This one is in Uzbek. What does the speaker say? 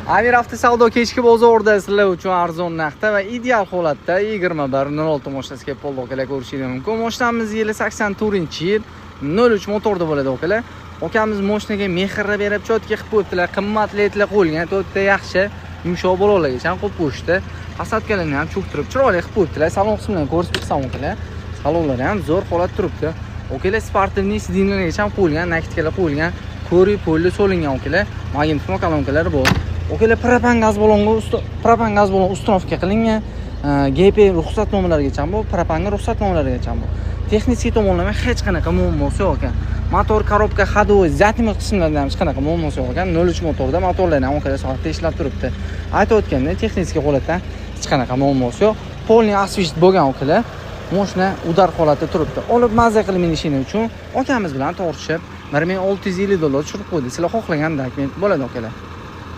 Amir avtosavdo kechki bozorda sizlar uchun arzon narxda va ideal holatda 2106 mashinasi kelib qoldi akalar, ko'rishingiz mumkin. Mashinamiz yili 84-yil 03 motorda bo'ladi akalar. Akamiz mashinaga mehrni berib cho'tka qilib qo'yibdilar, qimmatli etlar qo'yilgan, to'rtta yaxshi yumshoq bolalargacha qo'yib qo'yishdi. Hasadkalarni ham cho'ktirib chiroyli qilib qo'yibdilar. Salon qismini ko'rsatib chiqsam akalar. Salonlari ham zo'r holat turibdi. Okalar sportivniy sidinlargacha qo'yilgan, nakitkalar qo'yilgan, ko'ri polli solingan okalar. Magnitofon kolonkalari bor. Okalar propan gaz balon uстановка qilingan. GP ruxsatnomalarigacha bor, propanga ruxsatnomalarigacha bor. Texnik tomonlama hech qanaqa muammosi yo'q ekan. Motor, korobka, ходовой, затем qismlarida ham hech qanaqa muammosi yo'q ekan. 03 motorda motorlarni ham okalar soatda ishlab turibdi. Aytib o'tgandek, texnik holatdan hech qanaqa muammosi yo'q. Polniy asvist bo'lgan okalar. Mashina udar holatda turibdi. Olib mazza qilib minishini uchun akamiz bilan tortishib $1650 tushirib qo'ydi. Sizlar xohlagandek bo'ladi akalar.